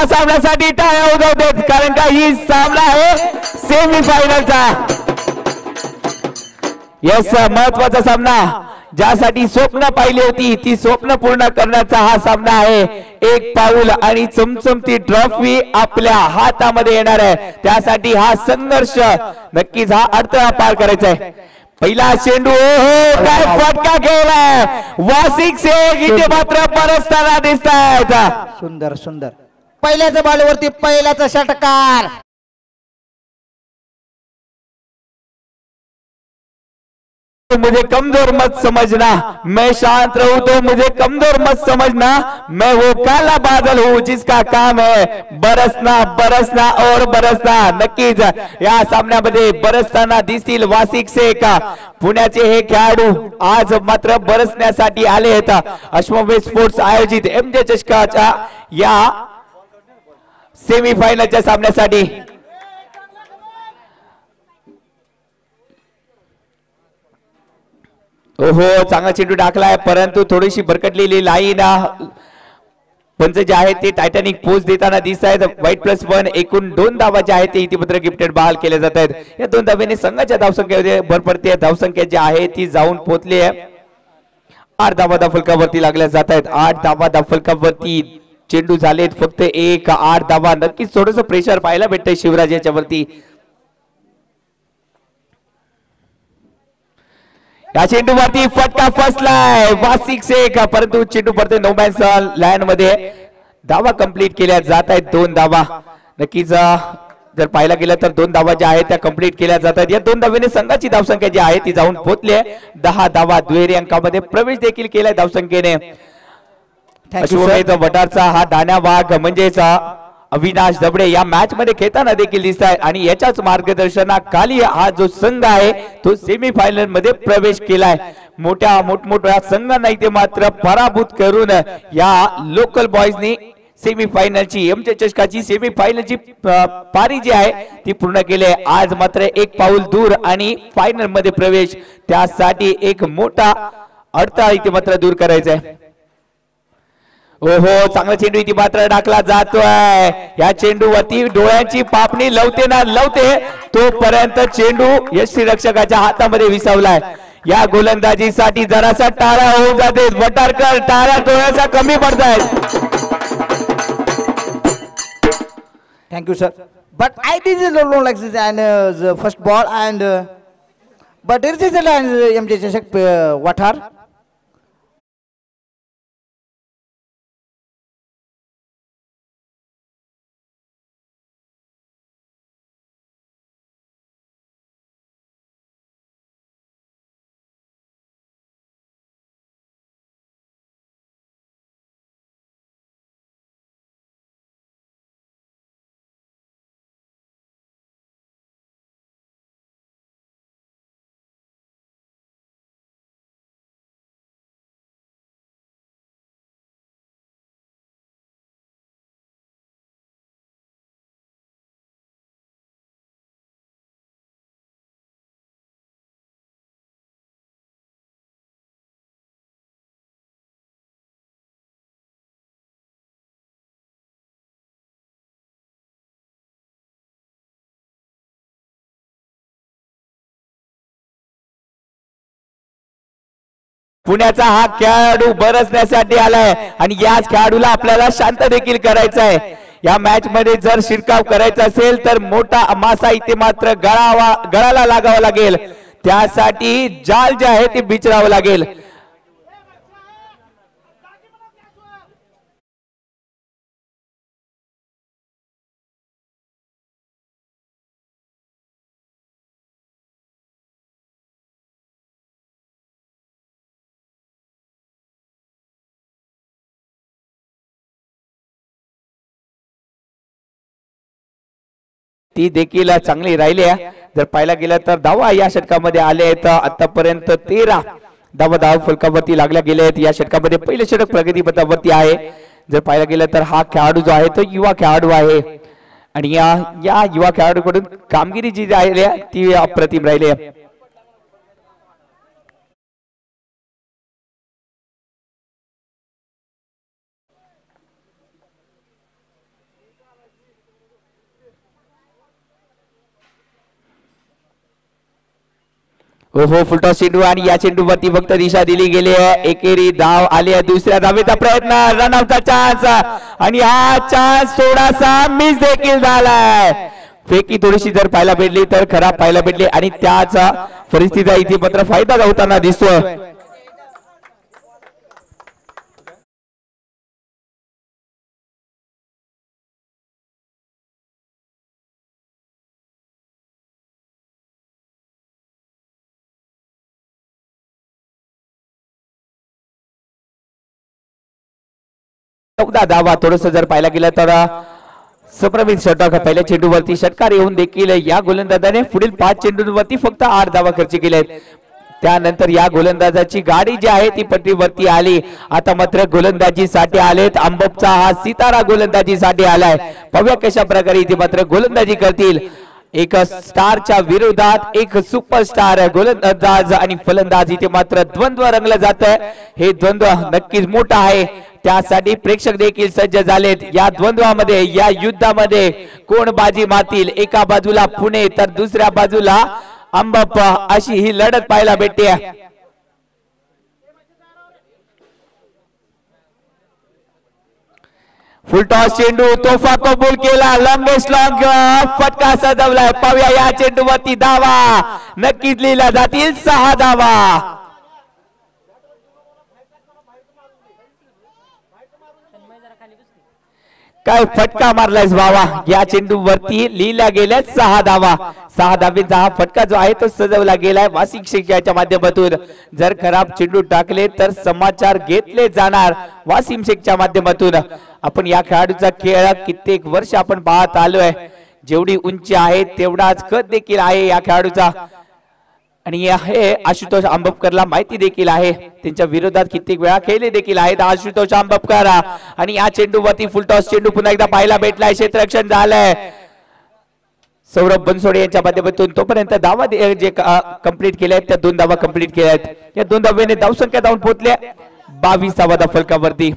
सामन्यासाठी टाळ्या उजवतात कारण का ही सामना आहे सेमीफायनलचा। यस महत्वाचा सामना ज्यासाठी स्वप्न पाहिली होती ती स्वप्न पूर्ण करण्याचा हा सामना आहे। एक पाऊल आणि चमचमती ट्रॉफी आपल्या हातामध्ये येणार आहे त्यासाठी हा संघर्ष नक्कीच हा अडथळा पार करायचा आहे। पहिला चेंडू हो काय फटका केलाय वासिक से इथे मात्र परस्ताना दिसत आहेत। सुंदर सुंदर पहिल्याच्या बॉलवरती पहिल्याचा षटकार। मुझे कमजोर मत समझना मैं शांत रहूं तो मुझे कमजोर मत समझना मैं वो काला बादल हूं जिसका काम है बरसना बरसना और बरसना। नक्कीच या सामन्यामध्ये बरसताना दिसतील वासिक शेख पुण्याचे हे खेळाडू आज मात्र बरसण्यासाठी आले आहेत अश्वमेध स्पोर्ट्स आयोजित एमजे चषकाच्या या सेमीफायनलच्या सामन्यासाठी। ओहो चांगला चेंडू टाकलाय परंतु थोडीशी भरकटलेली लाईन पंच जे आहेत ते टायटॅनिक पोच देताना दिसत आहेत। वाईट +1 एकूण 2 धावा जे आहेत ते इतिपत्र गिफ्टेड बहाल केले जात आहेत। या 2 धावेने संघाच्या धावसंख्येमध्ये भर पडते। धावसंख्या जी आहे ती जाऊन पोहोचली आहे 8 धावा धावफलकावरती लागल्या जात आहेत। 8 धावा धावफलकावरती चेंडू झालेत फक्त 8 धावा। नक्कीच थोडंसं प्रेशर पाहायला भेटतंय शिवराज याच्यावरती। या चेंडूवरती फटका फसलाय वासिक शेख परंतु चेंडू पडते नो मॅन्स लँड मध्ये। धावा कंप्लीट केल्या जात आहेत 2 धावा। नक्कीच जर पाहायला गेलं तर 2 धावा ज्या आहेत त्या कंप्लीट केल्या जात आहेत। या 2 धावेने संघाची धावसंख्या जी आहे ती जाऊन पोहोचली आहे 10 धावा। दुहेरी अंकामध्ये प्रवेश देखील केलाय धावसंख्येने। अश्वमेध वडारचा हा दाण्या वाघ म्हणजेच अविनाश दबडे या मॅच मध्ये खेळताना देखील दिसत आहे आणि याच्याच मार्गदर्शनाखाली हा जो संघ आहे तो सेमीफायनल मध्ये प्रवेश केलाय। मोठमोठ्या संघांना इथे मात्र पराभूत करून या लोकल बॉयजनी सेमीफायनलची एमजे चषकाची सेमीफायनलची पारी जी आहे ती पूर्ण केली आहे। आज मात्र एक पाऊल दूर आणि फायनल मध्ये प्रवेश त्यासाठी एक मोठा अडथळा इथे मात्र दूर करायचा आहे। ओहो चांगला चेंडू इथे मात्र टाकला जातोय। या चेंडूवरती डोळ्यांची पापणी लवते ना लवते तोपर्यंत चेंडू यष्टीरक्षकाच्या हातामध्ये विसावलाय। या गोलंदाजीसाठी जरासा टाळा होऊन जाते। वटारकर टाळा थोडासा कमी पडतायत। Thank you sir but I did not like this and the first ball and but it is a MJ Chashak Watar पुण्याचा हा खेळाडू बरसण्यासाठी आलाय आणि याच खेळाडूला आपल्याला शांत देखील करायचं आहे। या मॅच मध्ये जर शिरकाव करायचा असेल तर मोठा मासा इथे मात्र गळाला लागावा लागेल त्यासाठी जाल जे आहे ते बिचरावं लागेल। ती देखील चांगली राहिली आहे। जर पाहायला गेलं तर धावा या षटकामध्ये आले आहेत आतापर्यंत 13 धावा धाव फलकावरती लागल्या गेल्या आहेत। या षटकामध्ये पहिले षटक प्रगतीपथावरती आहे। जर पाहायला गेलं तर हा खेळाडू जो आहे तो युवा खेळाडू आहे आणि या युवा खेळाडूकडून कामगिरी जी आहे ती अप्रतिम राहिली आहे। ओहो फुलटॉस चेंडू आणि या चेंडूवरती फक्त दिशा दिली गेली आहे. एकेरी धाव आली आहे. दुसऱ्या धावेचा प्रयत्न रनआउटचा चान्स आणि हा चान्स थोडासा मिस देखील झालाय. फेकी थोडीशी जर पाहायला भेटली तर खराब पाहायला भेटली आणि त्याच परिस्थितीचा इथे मात्र फायदा होताना दिसतोय. चौदा धावा थोडस जर पाहायला गेलं तर संभ्रमित षटक पहिल्या चेंडूवरती षटकार येऊन देखील या गोलंदाजाने पुढील 5 चेंडूंवरती फक्त 8 धावा खर्च केले आहेत. त्यानंतर या गोलंदाजाची गाडी जी आहे ती पट्टीवरती आली. आता मात्र गोलंदाजीसाठी आलेत. अंबपचा हा सितारा गोलंदाजीसाठी आलाय. पाहूया कशा प्रकारे इथे मात्र गोलंदाजी करतील. एक स्टारच्या विरोधात एक सुपरस्टार गोलंदाज आणि फलंदाज इथे मात्र द्वंद्व रंगलं जात आहे. हे द्वंद्व नक्कीच मोठा आहे. त्यासाठी प्रेक्षक देखील सज्ज झालेत. या द्वंद्वामध्ये या युद्धामध्ये कोण बाजी मारतील. एका बाजूला पुणे तर दुसऱ्या बाजूला अंबप अशी ही लढत पाहायला भेटते. फुलटॉस चेंडू तोफा कबूल केला. लॉंगेस्ट लॉंग फटका सजवलाय. पाहूया या चेंडूवरती धावा नक्कीच लिहिल्या जातील. 6 धावा. काय फटका मारलायस बाबा. या चेंडूवरती लिहिल्या गेल्या 6 धावा. 6 धावेचा हा फटका जो आहे तो सजवला गेलाय वासिक शेखच्या माध्यमातून. जर खराब चेंडू टाकले तर समाचार घेतले जाणार वासिम शेखच्या माध्यमातून. आपण या खेळाडूचा खेळ कित्येक वर्ष आपण पाहत आलोय. जेवढी उंची आहे तेवढाच कद देखील आहे या खेळाडूचा. आणि हे आशुतोष आंबपकरला माहिती देखील आहे. त्यांच्या विरोधात कित्येक वेळा खेळले देखील आहेत आशुतोष आंबपकर. आणि या चेंडूवरती फुलटॉस चेंडू पुन्हा एकदा पाहायला भेटलाय. क्षेत्ररक्षण झालंय सौरभ बनसोडे यांच्या माध्यमातून. तोपर्यंत धावा जे कंप्लीट केल्या आहेत त्या 2 धावा कंप्लीट केल्या आहेत. या 2 धावेने धावसंख्या धावून पोहोचल्या 22 धावा फलकावरती.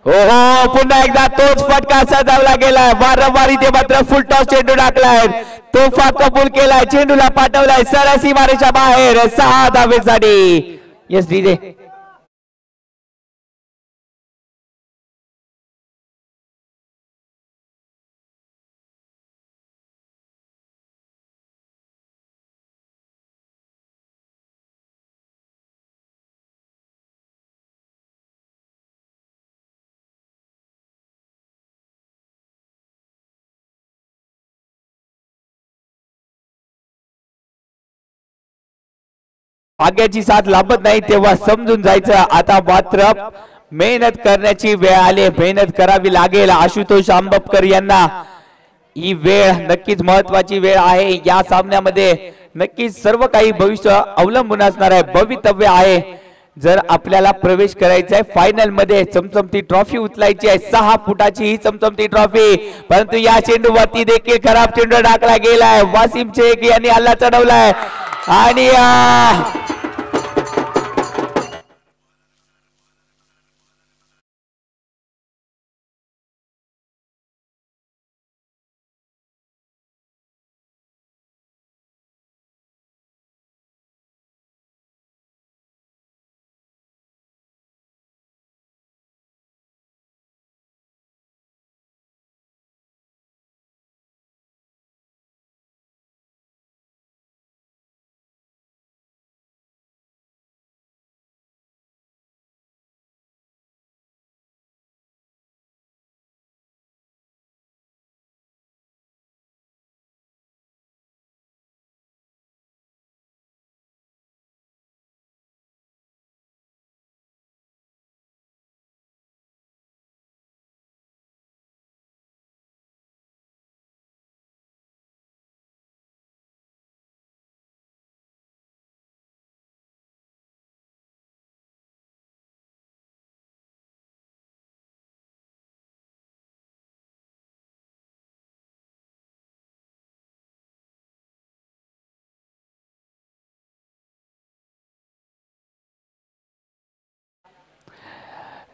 हो हो पुन्हा एकदा तोच फटका सजवला गेलाय. वारंवार इथे मात्र फुलटॉस चेंडू टाकलाय. तोफा कबूल केलाय. चेंडूला पाठवलाय सरळ सीमारेषा बाहेर. 6 धावेसाठी. Yes DJ. भाग्याची साथ लाभत नाही तेव्हा समजून जायचं. आता मात्र मेहनत करण्याची वेळ आली. मेहनत करावी लागेल आशुतोष आंबपकर यांना. ही वेळ नक्कीच महत्वाची वेळ आहे. या सामन्यामध्ये नक्कीच सर्व काही भविष्य अवलंबून असणार आहे. भवितव्य आहे. जर आपल्याला प्रवेश करायचा आहे फायनल मध्ये चमचमती ट्रॉफी उचलायची आहे. 6 फुटाची ही चमचमती ट्रॉफी. परंतु या चेंडूवरती देखील खराब चेंडू टाकला गेलाय. वासिम शेख यांनी हल्ला चढवलाय आणि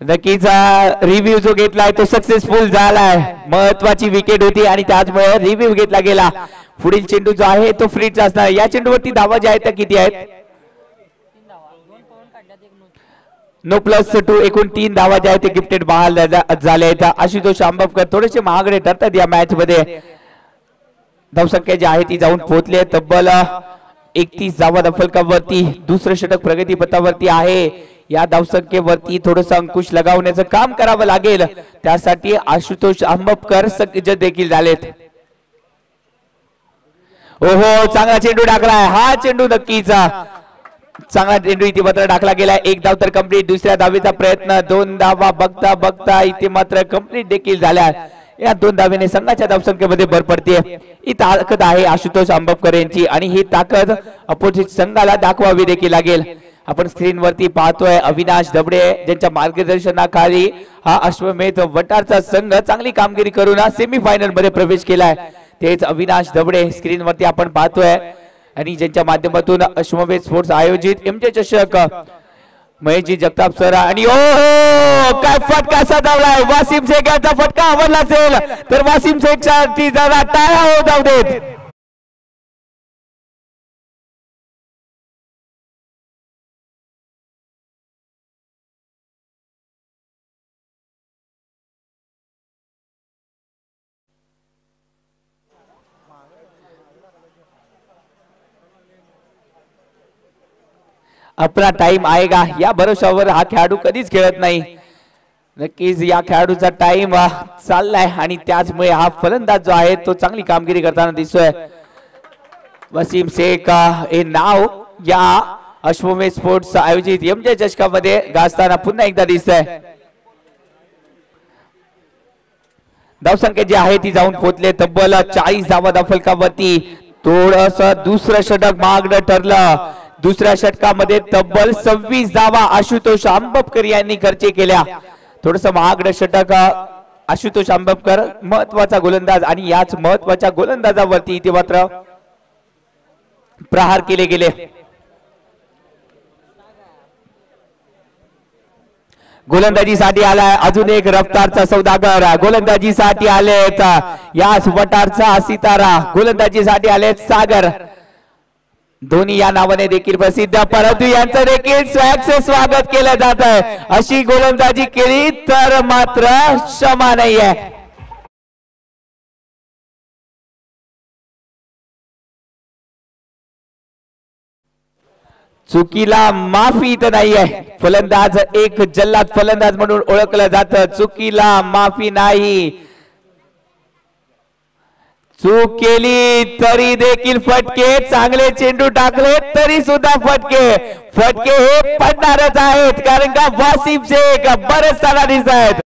नक्कीच रिव्ह्यू जो घेतलाय तो सक्सेसफुल झालाय. महत्वाची विकेट होती आणि त्याचमुळे रिव्ह्यू घेतला गेला. पुढील चेंडू जो आहे तो फ्रीचा असणार. या चेंडूवरती धावा ज्या आहेत त्या किती आहेत? 9+2 एकूण 3 धावा ज्या आहेत ते गिफ्टेड बहाल झाले आहेत. आशुतोष आंबवकर थोडेसे महागडे ठरतात या मॅच मध्ये. धावसंख्या जी आहे ती जाऊन पोहोचली तब्बल 31 धावा फलकावरती. दुसरं षटक प्रगतीपथावरती आहे. या धावसंख्येवरती थोडंसं अंकुश लगावण्याचं काम करावं लागेल. त्यासाठी आशुतोष आंबवकर सज्ज देखील झालेत. ओहो, चांगला चेंडू टाकलाय. हा चेंडू नक्कीच चांगला चेंडू इथे मात्र टाकला गेलाय. एक धाव तर कंप्लीट. दुसऱ्या धावेचा प्रयत्न. 2 धावा बघता बघता इथे मात्र कंप्लीट देखील झाल्या. या 2 धावेने संघाच्या धावसंख्येमध्ये भर पडते. ही ताकद आहे आशुतोष आंबवकर यांची आणि ही ताकद अपोजिट संघाला दाखवावी देखील लागेल. आपण स्क्रीनवरती पाहतोय अविनाश दबडे ज्यांच्या मार्गदर्शनाखाली हा अश्वमेध वटारचा संघ चांगली कामगिरी करून सेमीफायनल मध्ये प्रवेश केलाय. तेच अविनाश दबडे स्क्रीनवरती आपण पाहतोय आणि ज्यांच्या माध्यमातून अश्वमेध स्पोर्ट्स आयोजित एमजे चषक महेशजी जगताप सर आणि ओ काय फटका सदावलाय. वासिम शेख यांचा फटका आवडला असेल तर वासिम शेख साठी जरा टाळ्या हो जाऊ देत. अपना टाइम आएगा या भरोशावर हा खेळाडू कधीच खेळत नाही. नक्कीच या खेळाडूचा टाइम चाललाय आणि त्याचमुळे हा फलंदाज जो आहे तो चांगली कामगिरी करताना दिसतोय. वसीम शेख हे नाव या अश्वमेध स्पोर्ट्स आयोजित एमजे चषकामध्ये गाजताना पुन्हा एकदा दिसतंय. धावसंख्या जी आहे ती जाऊन पोहोचले तब्बल 40 धावा फलकावरती. थोडस दुसरं षटक मागणं ठरलं. दुसऱ्या षटकामध्ये तब्बल 26 धावा आशुतोष आंबवकर यांनी खर्च केल्या. थोडस महागडं षटक. आशुतोष आंबवकर महत्वाचा गोलंदाज आणि याच महत्वाच्या गोलंदाजावरती इथे मात्र प्रहार केले गेले. गोलंदाजीसाठी आलाय अजून एक रफ्तारचा सौदागर. गोलंदाजीसाठी आलेत याच वटारचा सितारा. गोलंदाजीसाठी आलेत सागर. धोनी या नावाने देखील प्रसिद्ध, परंतु यांचं देखील स्वॅगचे स्वागत केलं जात आहे. अशी गोलंदाजी केली तर मात्र क्षमा नाहीये. चुकीला माफी तर नाहीये. फलंदाज एक जल्लाद फलंदाज म्हणून ओळखलं जातं. चुकीला माफी नाही. चूक केली तरी देखील फटके. चांगले चेंडू टाकले तरी सुद्धा फटके. फटके हे पडणारच आहेत कारण का वासिम शेख बरेच ताना दिसत आहेत.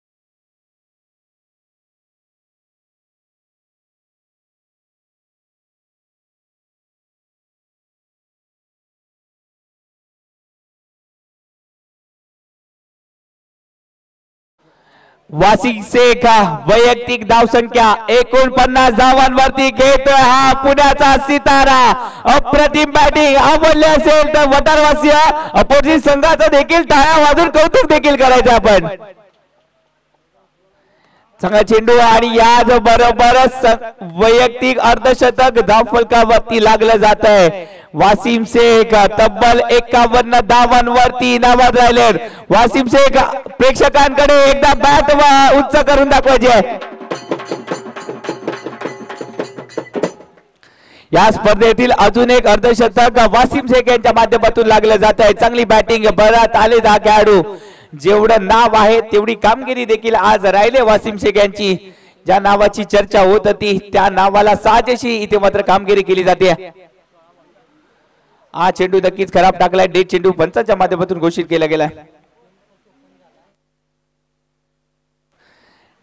वासिम शेख वैयक्तिक धावसंख्या 49 धावांवरती घेतोय हा पुण्याचा सितारा. अप्रतिम बॅटिंग आवडली असेल तर वटारवासी अपोजिट संघाचं देखील टाळ्या वाजून कौतुक देखील करायचं आपण. चांगला चेंडू आणि याच बरोबरच वैयक्तिक अर्धशतक धावफलकावरती लागलं जात आहे. वासिम शेख तब्बल 51 धावांवरती नाबाद राहिले. वासिम शेख प्रेक्षकांकडे एकदा बॅट उंच करून दाखवायचे. या स्पर्धेतील अजून एक अर्धशतक वासिम शेख यांच्या माध्यमातून लागलं जात आहे. चांगली बॅटिंग भरात आले हा खेळाडू. जेवढं नाव आहे तेवढी कामगिरी देखील आज राहिले वासिम शेख यांची. ज्या नावाची चर्चा होत होती त्या नावाला साजेशी इथे मात्र कामगिरी केली जाते. हा चेंडू नक्कीच खराब टाकलाय. डेट चेंडू पंचाच्या माध्यमातून घोषित केला गेलाय.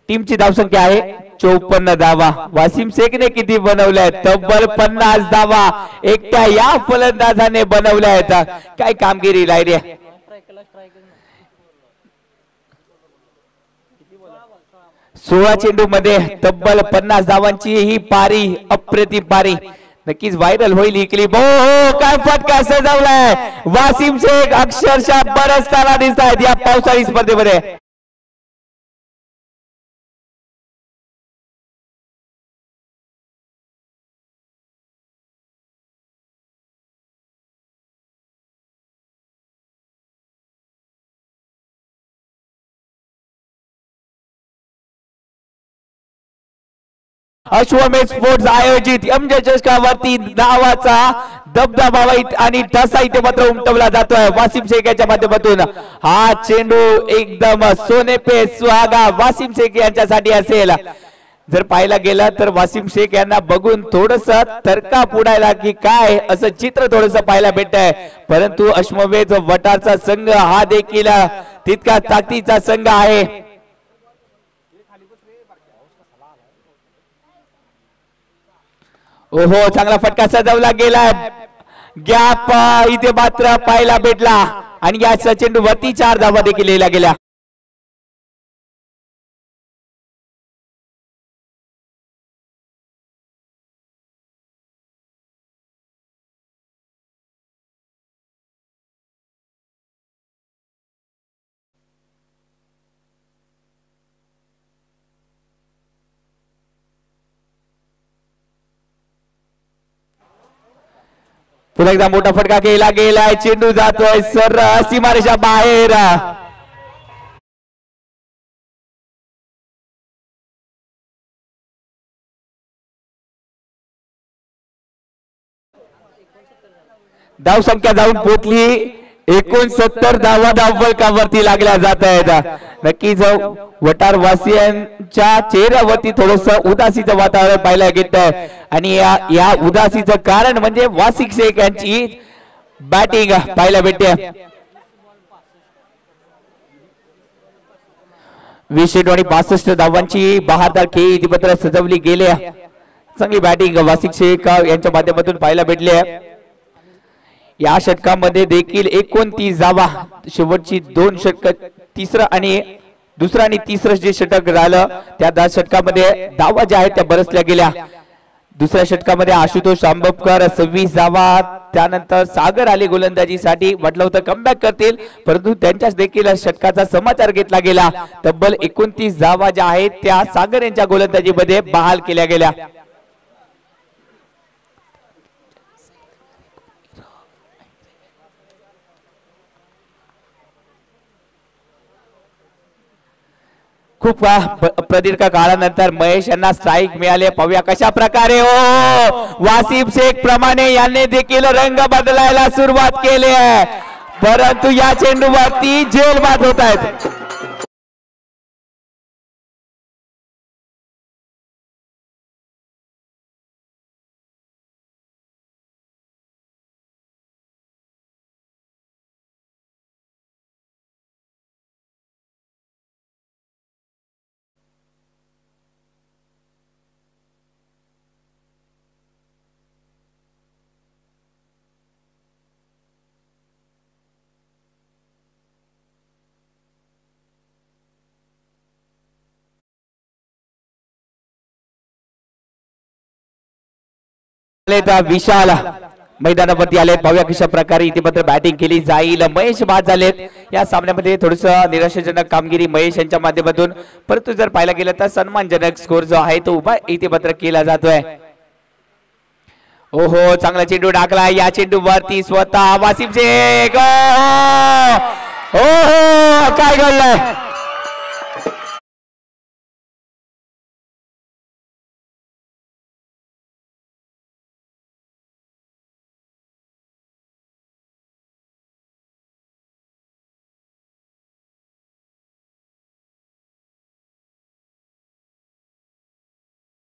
टीमची धावसंख्या आहे 54 धावा. वासिम शेखने किती बनवल्या? तब्बल 50 धावा एकट्या या फलंदाजाने बनवल्या आहेत. काय कामगिरी राहिली आहे. 16 चेंडू मध्ये तब्बल 50 धावांची ही पारी अप्रतिम पारी. नक्कीच व्हायरल होईल ही क्लिप. हो काय फटका सजवलाय. वासिम शेख अक्षरशः बरंच ताना दिसत आहेत या पावसाळी स्पर्धेमध्ये. अश्वमेध स्पोर्ट्स आयोजित एमजे चषकावरती नावाचा दबदबा आणि ठसा इथे मात्र उमटवला जातोय वासिम शेख यांच्या माध्यमातून. हा चेंडू एकदम सोने पे सुहागा वासिम शेख यांच्यासाठी असेल. जर पाहायला गेला तर वासिम शेख यांना बघून थोडस तर्का पुढायला की काय असं चित्र थोडस पाहायला भेटत आहे. परंतु अश्वमेध वटारचा संघ हा देखील तितका ताकदीचा संघ आहे. ओहो चांगला फटका सजवला गेलाय. गॅप इथे मात्र पाहायला भेटला आणि या चेंडू वरती 4 धावा देखील लिहिल्या गेल्या. पुन्हा एकदा मोठा फटका केला गेलाय. चेंडू जातोय सरळ सीमारेषा बाहेर. धाव संख्या जाऊन पोचली 69 धावा धावफलकावरती लागल्या जात आहेत. नक्कीच वटार वासियांच्या चेहऱ्यावरती थोडस उदासीचं वातावरण पाहायला घेत आहे आणि या उदासीचं कारण म्हणजे वासिक शेख यांची बॅटिंग पाहायला भेटते. 20 धावांची बहादर खेळी इतिपत्र सजवली गेली. चांगली बॅटिंग वासिक शेख यांच्या माध्यमातून पाहायला भेटली आहे. या षटकामध्ये देखील 29 धावा शेवटची 2 षटक दुसरं आणि तिसरं जे षटक झालं त्या 10 षटकामध्ये धावा ज्या आहेत त्या बरसल्या गेल्या. दुसऱ्या षटकामध्ये आशुतोष आंबेडकर 26 धावा. त्यानंतर सागर आले गोलंदाजीसाठी. म्हटलं होतं कमबॅक करतील परंतु त्यांच्याच देखील षटकाचा समाचार घेतला गेला. तब्बल 29 धावा ज्या आहेत त्या सागर यांच्या गोलंदाजीमध्ये बहाल केल्या गेल्या. खूप प्रदीर्घ काळानंतर महेश यांना स्ट्राईक मिळाले. पाहूया कशा प्रकारे वासिम शेख प्रमाणे यांनी देखील रंग बदलायला सुरुवात केली आहे. परंतु या चेंडूवरती जेल बाद होत आहेत. विशाल मैदानावरती आले. पाहूया कशा प्रकारे इथे मात्र बॅटिंग केली जाईल. महेश बाद झालेत. या सामन्यामध्ये थोडस निराशाजनक कामगिरी महेश यांच्या माध्यमातून. परंतु जर पाहायला गेलं तर सन्मानजनक स्कोर जो आहे तो उभा इथे मात्र केला जातोय. ओहो चांगला चेंडू टाकला. या चेंडू वरती स्वतः वासिम शेख. ओहो काय घडलंय.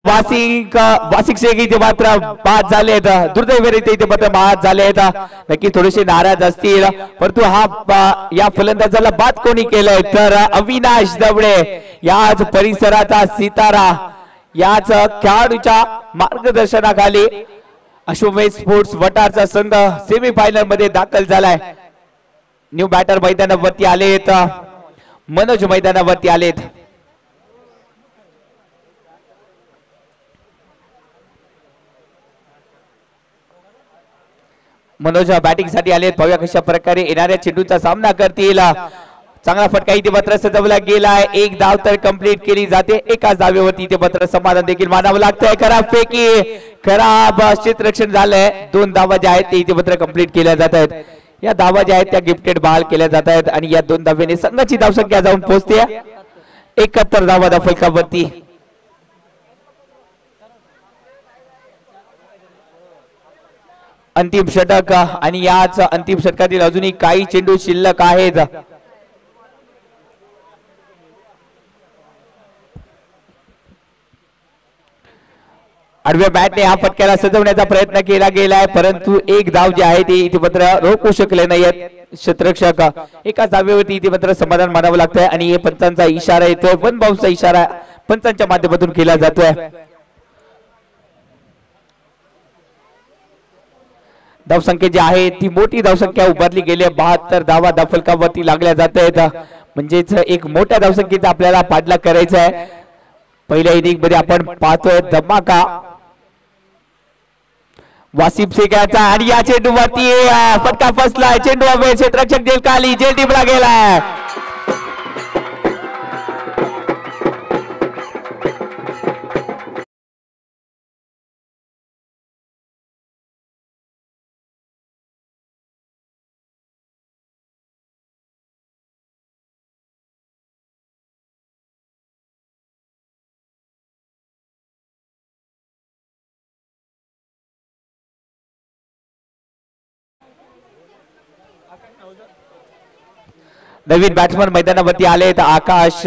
वासिक शेख इथे मात्र बाद झालेत. दुर्दैवाने इथे मात्र बाद झालेत. नक्की थोडेसे नाराज असतील परंतु या फलंदाजाला बाद कोणी केलंय तर अविनाश दवडे याच परिसराचा सितारा. याच खेळाडूच्या मार्गदर्शनाखाली अश्वमेध स्पोर्ट्स वटारचा संघ सेमीफायनल मध्ये दाखल झालाय. न्यू बॅटर मैदानावरती आलेत. मनोज मैदानावरती आलेत. मनोज बॅटिंग साठी आलेत. पाहूया कशा प्रकारे येणाऱ्या चेंडूचा सामना करतील. चांगला फटका इथे मात्र सजवला गेलाय. 1 धाव तर कंप्लीट केली जाते. एकाच धावेवरती इथे मात्र समाधान देखील मानावं लागतंय. खराब फेकी खराब क्षेत्ररक्षण झालंय. 2 धावा ज्या आहेत ते इथे मात्र कंप्लीट केल्या जात आहेत. या धावा ज्या आहेत त्या गिफ्टेड बहाल केल्या जात आहेत आणि या 2 धावेने संघाची धावसंख्या जाऊन पोहोचते 71 धावा धावफलकावरती. अंतिम षटक आणि याच अंतिम षटकातील अजूनही काही चेंडू शिल्लक आहेत. आडव्या बॅटने या फटक्याला सजवण्याचा प्रयत्न केला गेलाय, परंतु एक धाव जे आहे ते इथे मात्र रोखू शकले नाहीयेत क्षेत्ररक्षक. एकाच धावेवरती इथे मात्र समाधान मानावं लागतंय आणि हे पंचांचा इशारा येतोय, वन बाउन्सचा इशारा पंचांच्या माध्यमातून केला जातोय. धावसंख्या जी आहे ती मोठी धावसंख्या उभारली गेली आहे. 72 धावा धावफलकावरती लागल्या जात आहेत, म्हणजेच एक मोठ्या धावसंख्येचा आपल्याला पाठलाग करायचा आहे. पहिल्या इनिंग मध्ये आपण पाहतोय धमाका वासिफ शेखाचा आणि या चेंडूवरती फटका फसलाय. चेंडू हवे क्षेत्ररक्षक जेल खाली, जेल टीमला गेलाय. नवीन बॅट्समन मैदानावरती आलेत आकाश.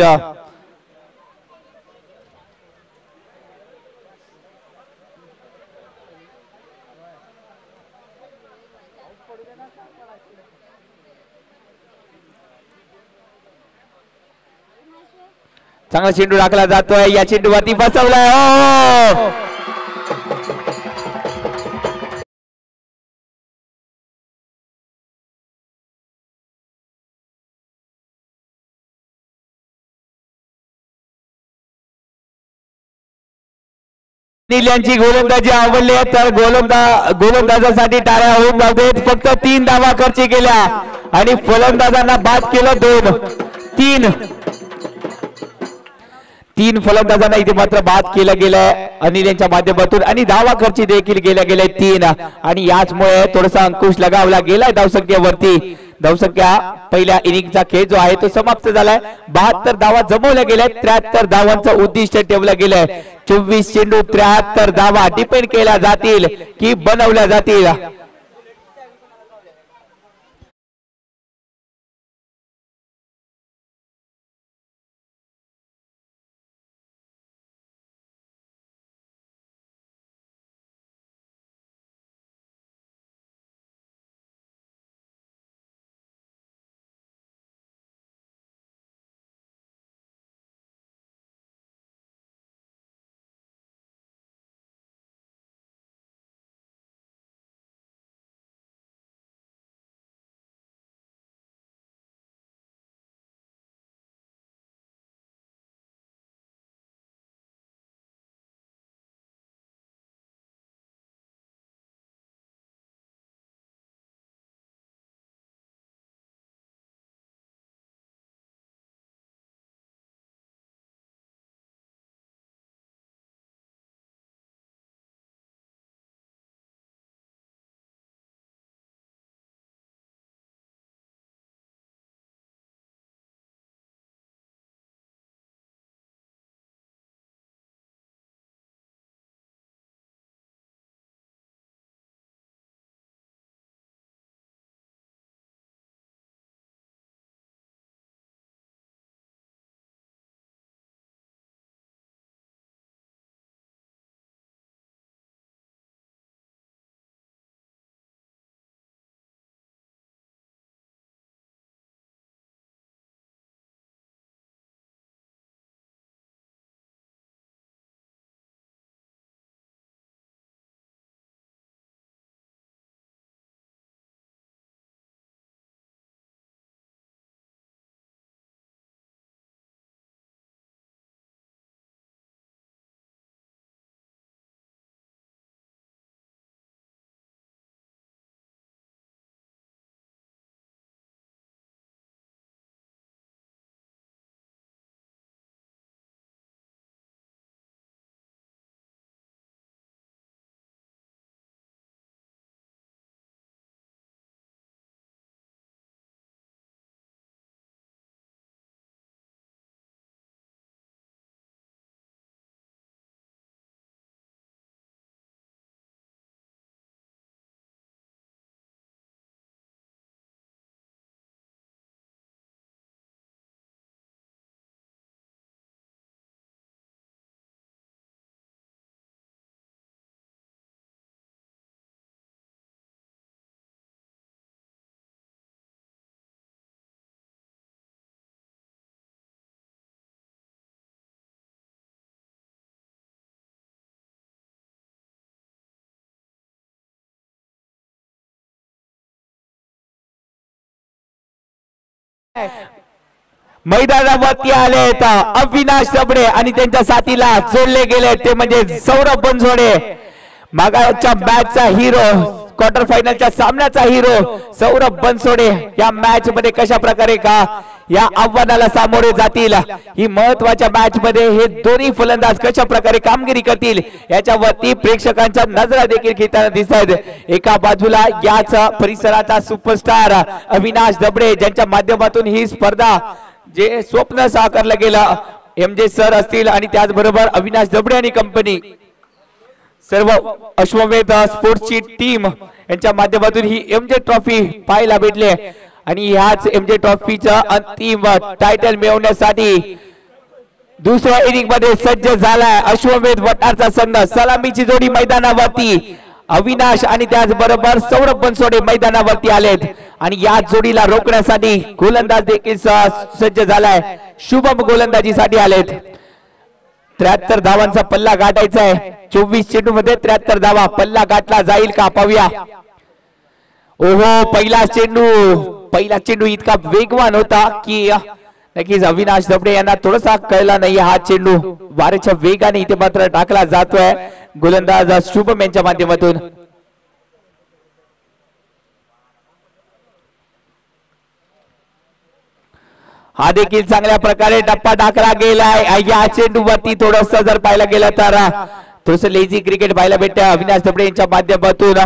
चांगला चेंडू टाकला जातोय, या चेंडूवरती बसवलाय. यांची गोलंदाजी आवडली आहे, तर गोलंदाजासाठी टाळ्या होऊन जातात. फक्त 3 धावा खर्च केल्या आणि फलंदाजांना बाद केलं 3 फलंदाजांना इथे मात्र बाद केलं गेलंय अनिल यांच्या माध्यमातून आणि धावा खर्च देखील केल्या गेल्या 3 आणि याचमुळे थोडासा अंकुश लगावला गेलाय धावसंख्येवरती. धावसंख्या पहिल्या इनिंगचा खेळ जो आहे तो समाप्त झालाय. 72 धावा जमवल्या गेल्या, 73 धावांचं उद्दिष्ट ठेवलं गेलंय. 24 चेंडू 73 धावा डिपेंड केल्या जातील की बनवल्या जातील. मैदानावरती आलेत अविनाश दबडे आणि त्यांच्या साथीला जोडले गेले ते म्हणजे सौरभ बनसोडे, मागाच्या मॅचचा हिरो, क्वार्टर फायनलच्या सामन्याचा हिरो सौरभ बनसोडे या मॅच मध्ये कशा प्रकारे का या आव्हानाला सामोरे जातील, ही महत्वाच्या मॅच मध्ये हे दोन्ही फलंदाज कशा प्रकारे कामगिरी करतील याच्यावरती प्रेक्षकांच्या नजरा देखील खेळताना दिसत आहेत. एका बाजूला याच परिसराचा सुपरस्टार अविनाश दबडे ज्यांच्या माध्यमातून ही स्पर्धा जे स्वप्न साकारलं गेलं, MJ सर असतील आणि त्याचबरोबर अविनाश दबडे आणि कंपनी सर्व अश्वमेध स्पोर्ट्सची टीम यांच्या माध्यमातून ही MJ ट्रॉफी पाहायला भेटली आणि ह्याच MJ ट्रॉफीचा अंतिम टायटल मिळवण्यासाठी दुसऱ्या इनिंग मध्ये सज्ज झालाय अश्वमेध वटारचा संघ. सलामीची जोडी मैदानावरती अविनाश आणि त्याचबरोबर सौरभ बनसोडे मैदानावरती आलेत आणि या जोडीला रोखण्यासाठी गोलंदाज देखील सज्ज झालाय. शुभम गोलंदाजीसाठी आलेत. 73 धावांचा पल्ला गाठायचा आहे. 24 चेंडू मध्ये 73 धावा, पल्ला गाठला जाईल का पाहूया. ओहो, पहिला चेंडू इतका वेगवान होता की नक्कीच अविनाश दबडे यांना थोडासा कळला नाही. हा चेंडू वाऱ्याच्या वेगाने इथे मात्र टाकला जातोय गोलंदाज शुभम यांच्या माध्यमातून. हा देखील चांगल्या प्रकारे टप्पा टाकला गेलाय. या चेंडूवरती थोडस जर पाहायला गेलं तर थोडस लेझी क्रिकेट पाहायला भेटतं अविनाश दबडे यांच्या माध्यमातून,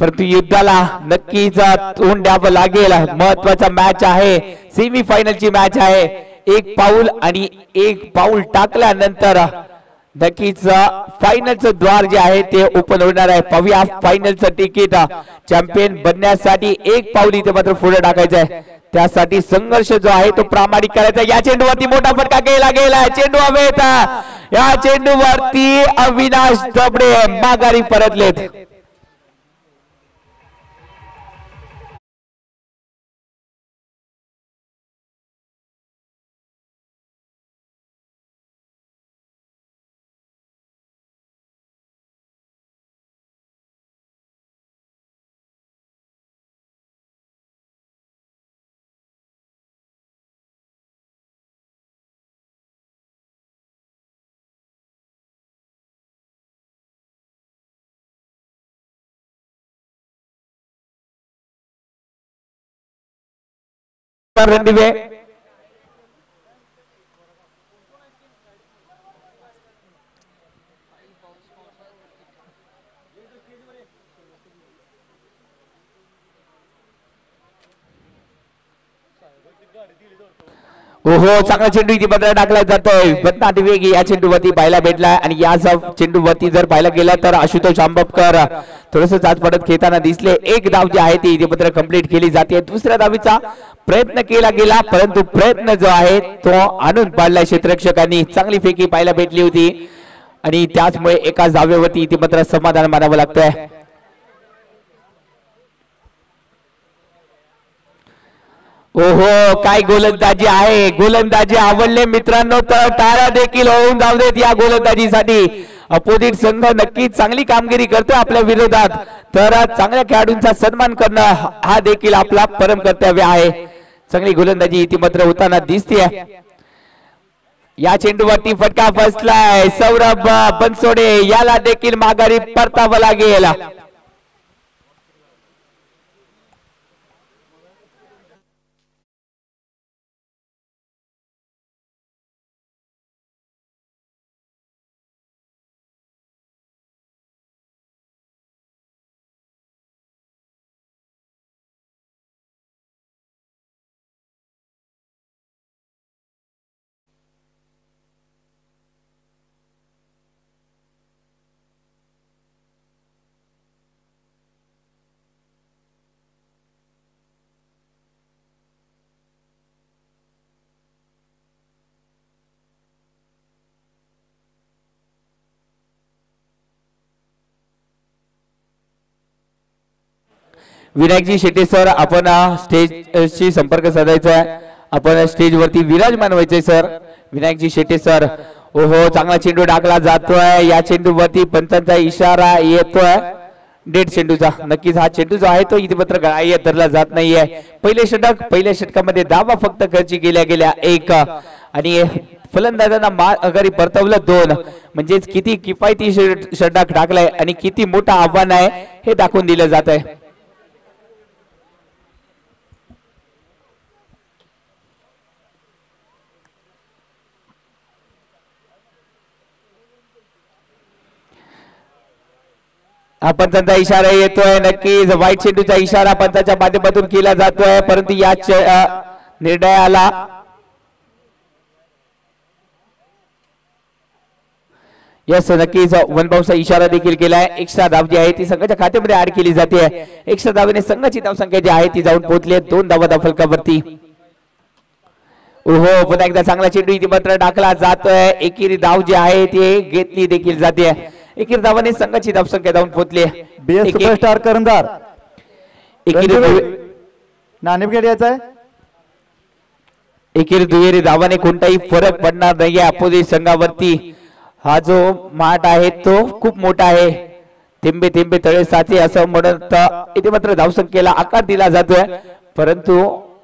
परंतु युद्धाला नक्कीच तोंड द्यावं लागेल. महत्वाचा मॅच आहे, सेमी फायनलची मॅच आहे. एक पाऊल टाकल्यानंतर नक्कीच फायनलचं द्वार जे आहे ते ओपन होणार आहे. पाहूया फायनलचं तिकीट चॅम्पियन बनण्यासाठी एक पाऊल इथे मात्र पुढे टाकायचं आहे. त्यासाठी संघर्ष जो आहे तो प्रामाणिक करायचा. या चेंडूवरती मोठा फटका गेला चेंडू हवेत. या चेंडूवरती अविनाश दबडे माघारी परतलेत. रणदिवे ओहो, चांगला चेंडू इथे मात्र टाकला जातोय. बदनाटी वेग या चेंडूवरती पाहायला भेटलाय आणि या चेंडूवरती जर पाहायला गेला तर आशुतोष आंबपकर थोडस चाचपडत खेळताना दिसले. एक धाव जी आहे ती इथे मात्र कंप्लीट केली जाते. दुसऱ्या धावीचा प्रयत्न केला गेला परंतु प्रयत्न जो आहे तो आणून पाडला क्षेत्ररक्षकांनी. चांगली फेकी पाहायला भेटली होती आणि त्याचमुळे एकाच धावेवरती इथे मात्र समाधान मानावं लागतंय. ओहो, काय गोलंदाजी आहे. गोलंदाजी आवडले मित्रांनो तर टाळ्या देखील होऊन जाऊ देत या गोलंदाजीसाठी. अपोजिट संघ नक्कीच चांगली कामगिरी करतोय आपल्या विरोधात, तर चांगल्या खेळाडूंचा सन्मान करणं हा देखील आपला परम कर्तव्य आहे. चांगली गोलंदाजी इथे मात्र होताना दिसते. या चेंडूवरती फटका फसलाय. सौरभ बनसोडे याला देखील माघारी परतावं लागेल. विनायकजी शेट्टी सर, आपण स्टेजशी संपर्क साधायचा आहे. आपण स्टेजवरती विराजमान व्हायचे सर. विनायकजी शेट्टी सर. ओहो, चांगला चेंडू टाकला जातोय. या चेंडूवरती पंचांचा इशारा येतोय. डेड चेंडूचा नक्कीच हा चेंडू जो आहे तो इथे मात्र ग्राह्य धरला जात नाहीये. पहिल्या षटकामध्ये धावा फक्त खर्ची गेल्या एक आणि फलंदाजांना अगारी परतवलं 2 म्हणजेच किती किफायती षटक टाकलाय आणि किती मोठं आव्हान आहे हे दाखवून दिलं जात आहे. पंचांचा इशारा येतोय. नक्कीच वाईट चेंडूचा इशारा पंचाच्या माध्यमातून केला जातोय परंतु या निर्णयाला यस नक्कीच वनबाऊचा इशारा देखील केलाय. एक्स्ट्रा धाव जी आहे ती संघाच्या खात्यामध्ये ऍड केली जाते. एक्स्ट्रा धावेने संघाची धावसंख्या जी आहे ती जाऊन पोहोचली 2 धावा फलकावरती. ओहो पुन्हा एकदा चांगला चेंडू इथे मात्र टाकला जातोय. एकेरी धाव जी आहे ती घेतली देखील जाते. एकेरी धावाने संघाची धावसंख्या जाऊन पोहोचली. बीएस सुपरस्टार करंदार नाणेफेक यायचा आहे. एकेरी दुहेरी धावाने कोणताही फरक पडणार नाहीये अपोजिट संघावरती. हा जो माठ आहे तो खूप मोठा आहे. थेंबे थेंबे तळे साचे असं म्हणत इथे मात्र धावसंख्येला आकार दिला जातोय परंतु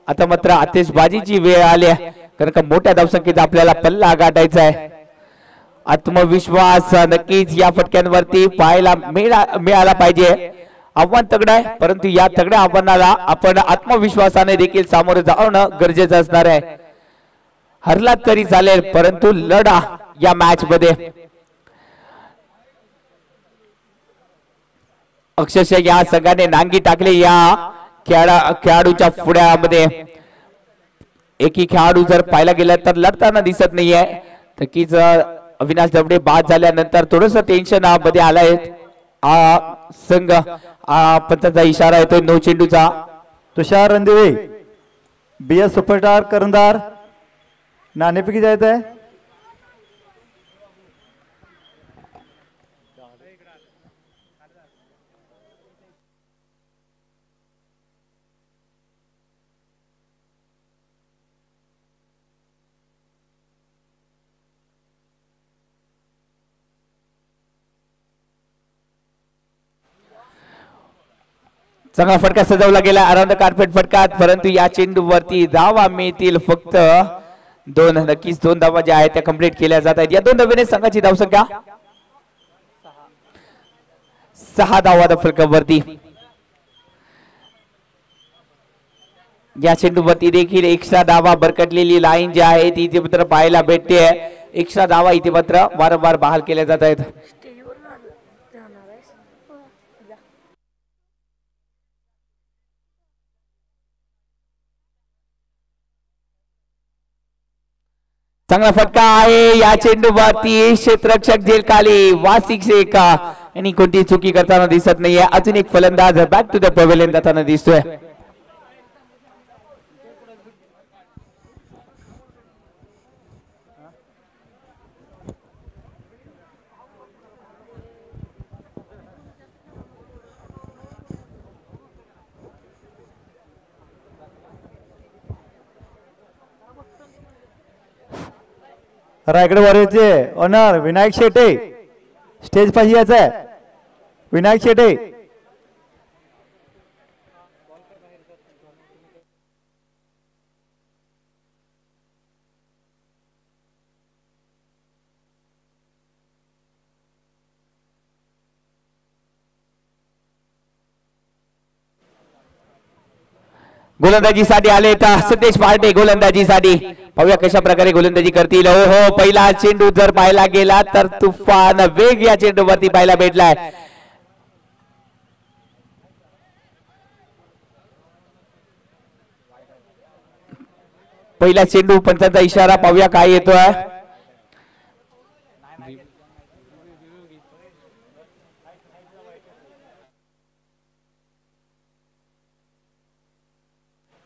आता मात्र आतिषबाजीची वेळ आली आहे कारण का मोठ्या धावसंख्येचा आपल्याला पल्ला गाठायचा आहे. आत्मविश्वास नक्कीच या फटक्यांवरती पाहायला मिळाला पाहिजे. आव्हान तगड आहे परंतु या तगड्या आव्हानाला आपण आत्मविश्वासाने देखील सामोरे जाणं गरजेचं असणार आहे. हरलात तरी चालेल परंतु लढा या मॅच मध्ये. अक्षरशः या संघाने नांगी टाकले या खेळाडूच्या पुढ्यामध्ये. एकही खेळाडू जर पाहायला गेला तर लढताना दिसत नाहीये. नक्कीच अविनाश दबडे बाद झाल्यानंतर थोडस टेन्शन मध्ये आलाय संघ. पंचाचा इशारा येतोय 9 चेंडूचा. तुषार रणदिवे बीएस सुपरस्टार करंदार नाणेफेकी जायचं आहे. चांगला फटका सजवला गेला अराउंड कार्पेट फटका परंतु या चेंडूवरती धावा मिळतील फक्त 2. नक्कीच 2 धावा ज्या आहेत त्या कंप्लीट केल्या जात आहेत. या 2 धावेने संघाची धावसंख्या 6 धावा फलकावरती. या चेंडूवरती देखील एक्स्ट्रा धावा बरकटलेली लाईन जी आहे ती इथे मात्र पाहायला भेटते. एक्स्ट्रा धावा इथे मात्र वारंवार बहाल केल्या जात आहेत. चांगला फटका आहे या चेंडूवरती. क्षेत्ररक्षक जेल खाली वासिक शेख आणि कोणती चुकी करताना दिसत नाहीये. अजून एक फलंदाज बॅक टू द पवेलियन जाताना दिसतोय. रायगड वॉरियरचे ऑनर विनायक शेटे स्टेज पाशी यायचं आहे. विनायक शेटे गोलंदाजीसाठी आले तर सतेज पार्टे गोलंदाजीसाठी. पाहूया कशा प्रकारे गोलंदाजी करतील. हो पहिला चेंडू जर पाहायला गेला तर तुफान वेग या चेंडूवरती पाहायला भेटलाय. पहिला चेंडू पंचांचा इशारा पाहूया काय येतोय.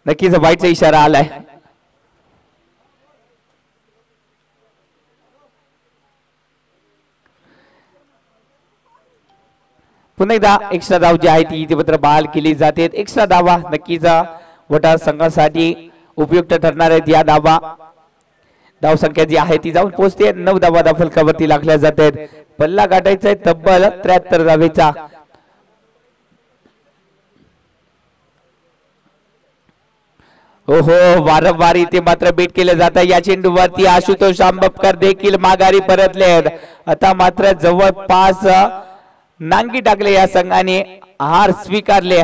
नक्कीच वाईटचा इशारा आलाय. पुन्हा एकदा एक्स्ट्रा धाव जी आहे ती इथे मात्र बहाल केली जाते. एक्स्ट्रा धावा नक्कीच वटा संघासाठी उपयुक्त ठरणार आहेत. या धावा धाव संख्या जी आहे ती जाऊन पोहोचते 9 धावा फलकावरती लागल्या जात आहेत. पल्ला गाठायचा आहे तब्बल 73 धावेचा. ओहो, वारंवार इथे मात्र बीट केलं जातं. या चेंडूवरती आशुतोष आंबपकर देखील माघारी परतले. आता मात्र जवळपास नांगी टाकले या संघाने, हार स्वीकारले.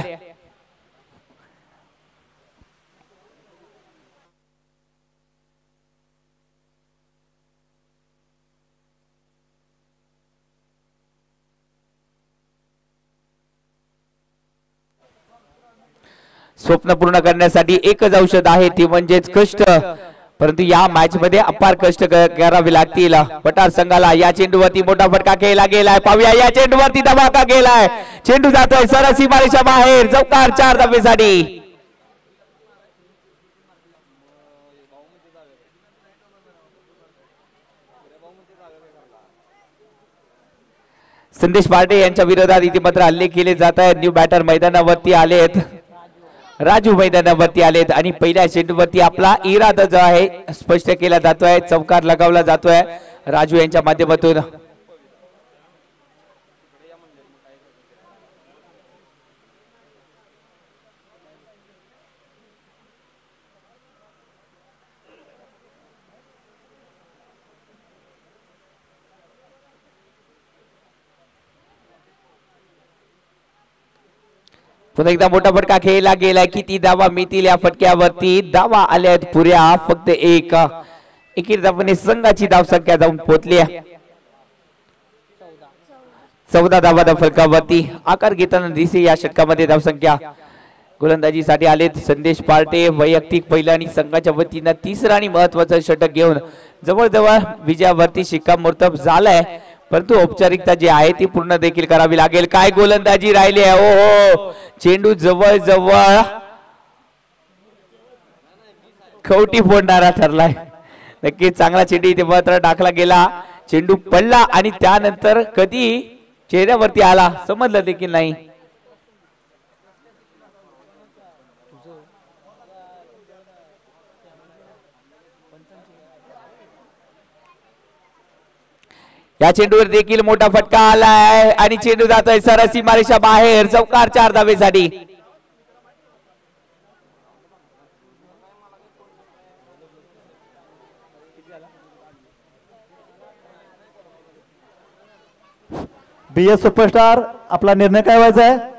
स्वप्न पूर्ण करण्यासाठी एकच औषध आहे, ती म्हणजेच कष्ट. परंतु या मॅच मध्ये अपार कष्ट करावे लागतील पठार संघाला. या चेंडूवरती मोठा फटका केला गेलाय. पाहूया या चेंडूवरती धमाका गेलाय. चेंडू जातोय सरस सीमारेषा बाहेर. चौकार 4 धावेसाठी. संदेश पार्टे यांच्या विरोधात इथे मात्र हल्ले केले जात आहेत. न्यू बॅटर मैदानावरती आलेत. राजू मैदानावरती आलेत आणि पहिल्या चेंडूवरती आपला इरादा जो आहे स्पष्ट केला जातोय. चौकार लगावला जातोय राजू यांच्या माध्यमातून. पुन्हा एकदा मोठा फटका खेळला गेलाय. किती धावा मिळतील या फटक्यावरती? धावा आल्यात पुऱ्या फक्त एक. एकेरीतपणे संघाची धाव संख्या जाऊन पोहोचली 14 धावा त्या फलकावरती. आकार घेताना दिसे या षटकामध्ये धाव संख्या. गोलंदाजीसाठी आलेत संदेश पार्टे. वैयक्तिक पहिला आणि संघाच्या वतीनं तिसरा आणि महत्वाचं षटक घेऊन जवळजवळ विजयावरती शिक्कामोर्तब झालाय. परंतु औपचारिकता जी आहे ती पूर्ण देखील करावी लागेल. काय गोलंदाजी राहिली आहे. ओ चेंडू जवळ जवळ खवटी फोडणारा ठरलाय. नक्कीच चांगला चेंडू इथे मात्र टाकला गेला. चेंडू पडला आणि त्यानंतर कधी चेहऱ्यावरती आला समजलं देखील नाही. या चेंडूवर देखील मोठा फटका आलाय आणि चेंडू जातोय सरस सीमारेषा बाहेर. चौकार 4 धावेसाठी. BS सुपरस्टार, आपला निर्णय काय व्हायचा आहे?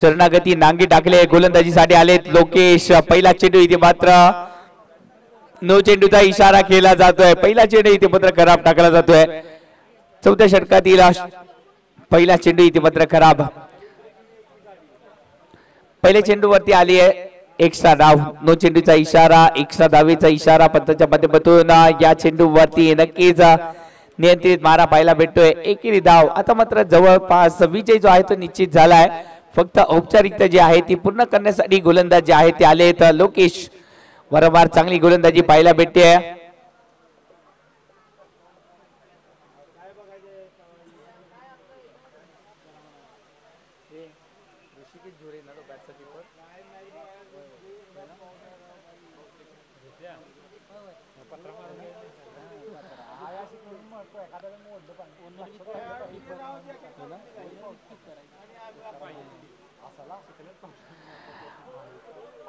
शरणागती नांगी टाकले. गोलंदाजीसाठी आलेत लोकेश. पहिला चेंडू इथे मात्र नो चेंडूचा इशारा केला जातोय. पहिला चेंडू इथे मात्र खराब टाकला जातोय. चौथ्या षटकातील पहिला चेंडू इथे मात्र खराब. पहिल्या चेंडूवरती आली आहे एक्स्ट्रा धाव. नो चेंडूचा इशारा, एक्स्ट्रा धावेचा इशारा पंचांच्या माध्यमातून. या चेंडूवरती नक्कीच नियंत्रित मारा पाहायला भेटतोय. एकेरी धाव. आता मात्र जवळपास विजय जो आहे तो निश्चित झालाय. फक्त औपचारिकता जी आहे ती पूर्ण करण्यासाठी गोलंदाज जे आहे ते आलेत लोकेश. वारंवार चांगली गोलंदाजी पाहायला भेटते.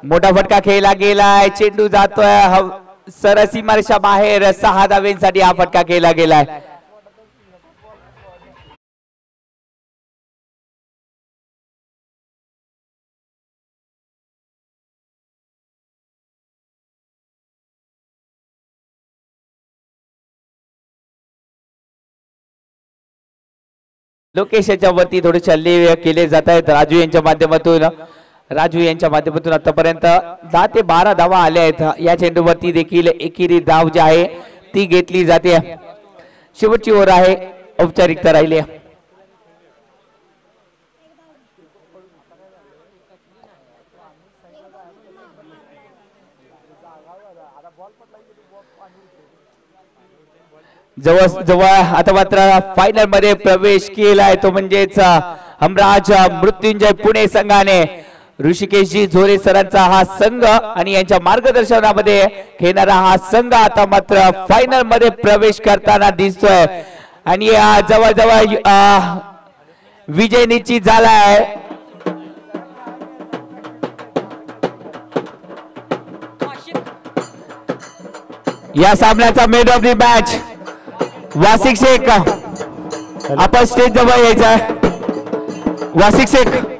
मोठा फटका खेळला गेलाय, चेंडू जातोय सरसी मार्शा बाहेर, 6 धावेंसाठी हा फटका खेळला गेलाय. लोकेशच्या वरती थोडे हल्ले केले जात आहेत राजू यांच्या माध्यमातून. राजू यांच्या माध्यमातून आतापर्यंत 10 ते 12 धावा आल्या आहेत. या चेंडूवरती देखील एकेरी धाव जी आहे ती घेतली जाते. शेवटची ओव्हर आहे, औपचारिकता राहिली. जवळ जवळ आता मात्र फायनल मध्ये प्रवेश केलाय तो म्हणजेच हमराज मृत्युंजय पुणे संघाने. ऋषिकेशजी झोरे सरांचा हा संघ आणि यांच्या मार्गदर्शनामध्ये खेळणारा हा संघ आता मात्र फायनल मध्ये प्रवेश करताना दिसतोय आणि जवळजवळ विजय निश्चित झालाय. या सामन्याचा main of the match वासिक Shaikh, आपण स्टेज जवळ यायचा. वासिक शेख